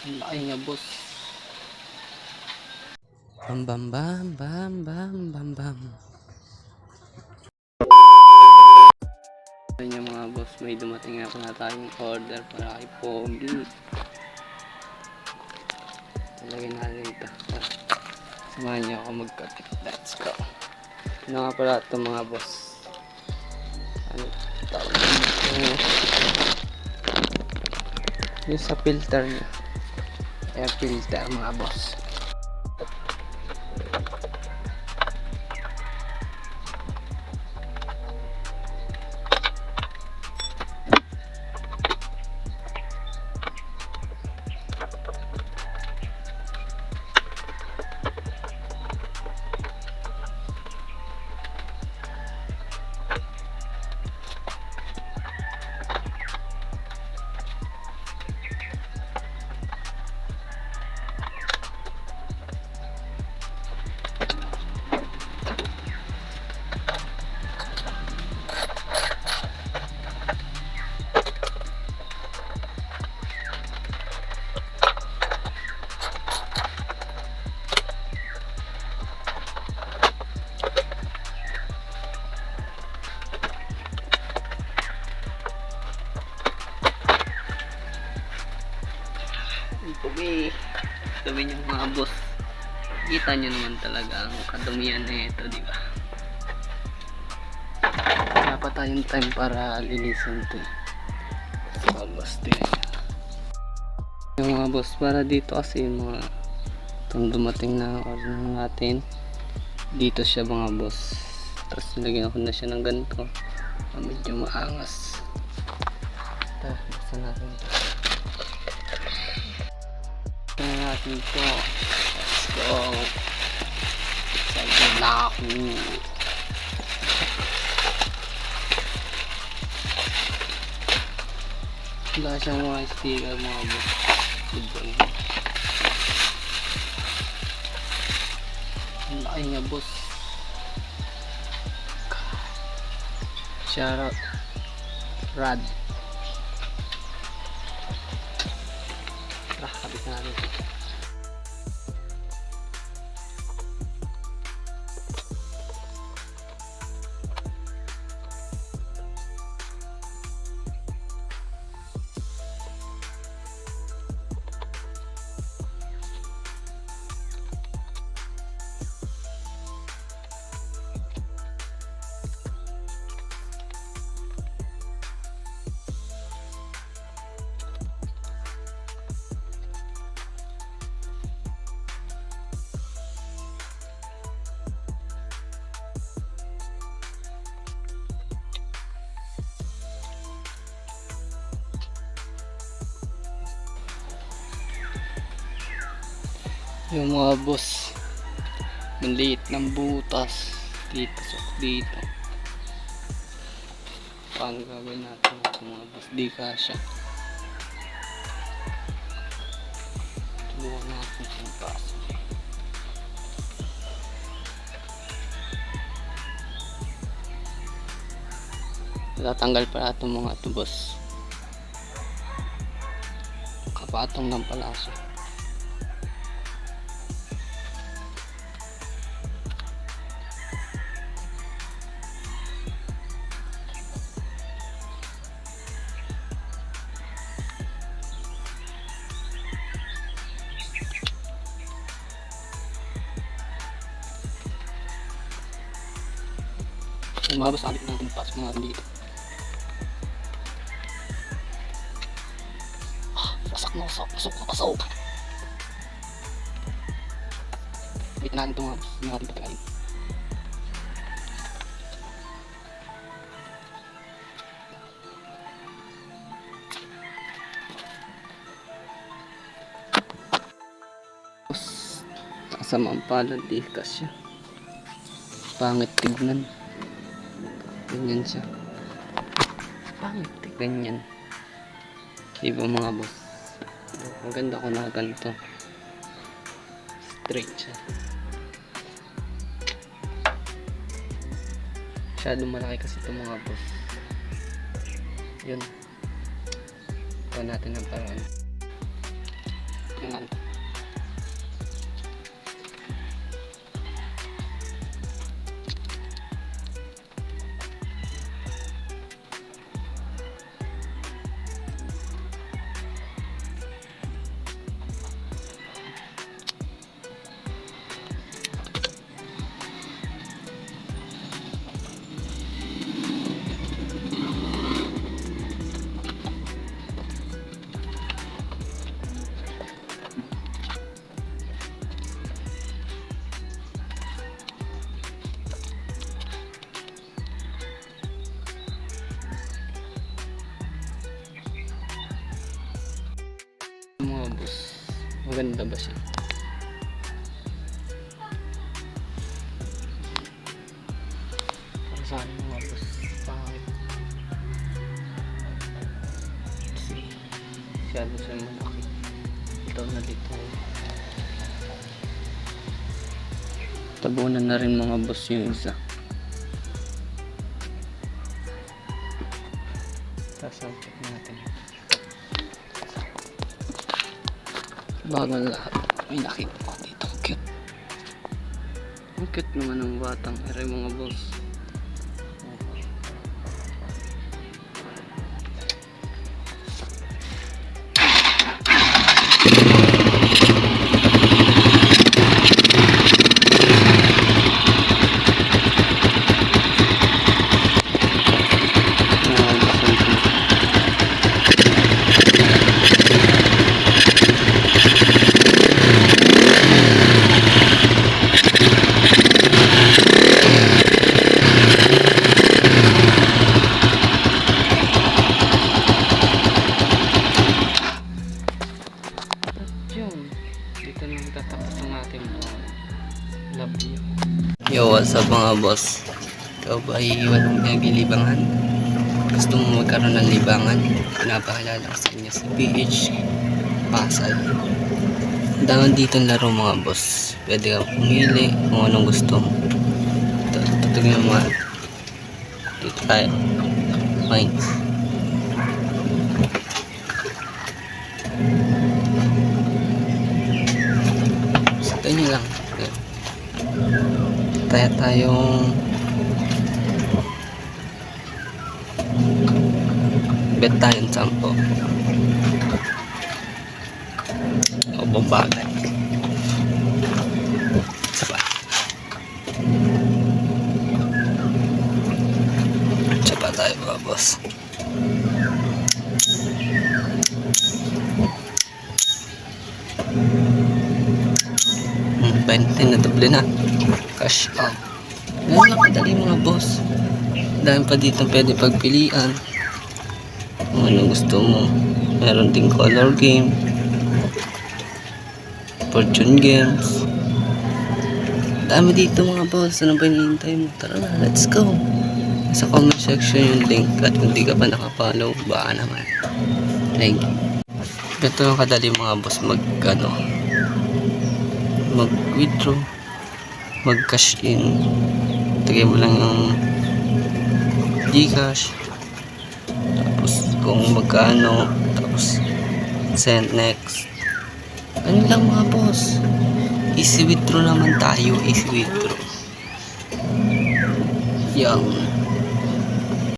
Ang laki nga boss. Bam bam bam bam bam bam bam. Ayun yung mga boss, may dumating nga na tayong order para kay Pogi. Talagyan natin ito. Samahan niyo ako magkapit. Let's go. Ano nga pala ito mga boss? Ano tawag dito? Yung sa filter niya. Air filter mga boss. Pogi, sabi niyo mga boss, kita niyo naman talaga ang kadumihan na ito, di ba? Wala pa tayong time para linisin ito. So, boss, yung mga boss, para dito kasi yung mga itong dumating na order natin, dito siya mga boss. Tapos nilagyan ko na siya ng ganito, medyo maangas. Ito, buksan natin ito. Natin ito. Let's go. Excited na ako. Wala siyang mga sticker mga boss. Ang laki niya boss. Shoutout Rad. Tara, kapit na natin. Yung mga boss, maliit ng butas dito, dito. Paano gagawin natin ito mga boss? Di kasya. Tubuhan natin yung paso. Tatanggal pala itong mga ito boss. Kapatong ng palaso. Yung mga basalik natin pasok natin dito. Pasok na pasok. Bitin natin ito mga ating pagkain. Kasamang palad di kasya. Pangit tignan. Ganyan siya. Pangit tignan yan. Diba mga boss? Maganda ko na ganito. Straight siya. Masyadong malaki kasi ito mga boss. Yun. Ito natin ang paraan. Yan. Mga boss, maganda ba siya? Para saan mga boss? Pangit. See, masyado siya malaki. Ito na dito. Tabunan na rin mga boss yung isa. Sasampit natin. Bago lahat, may nakita ko dito. Cute. Ang cute naman ng batang ere mga boss. Dito na magtatapos ang ating love you. Yo, what's up mga boss? Ikaw ba ay walang nagilibangan? Gusto mo magkaroon ng libangan? Pinapakilala ko sa inyo si PH Pasay. Dahil dito laro mga boss. Pwede ka pumili kung anong gusto mo. Tutugin mo mga dito tayo. Mines. Nyo lang tayong bet tayong 10 o bombagan sapa tayo mga boss. 20 na doble na cash out. Ganun lang kadali mga boss. Dahil pa dito pwede pagpilian kung ano gusto mo. Meron ding color game, fortune games. Dami dito mga boss. Ano ba hinihintay mo? Tara na, let's go. Sa comment section yung link. At kung di ka pa nakapollow, baka naman. Thank you. Ganito lang kadali mga boss mag-withdraw, mag-cash in. Tagay mo lang yung Gcash, tapos kung magkano, tapos send next. Ano lang mga boss, easy withdraw naman tayo, easy withdraw. Yan.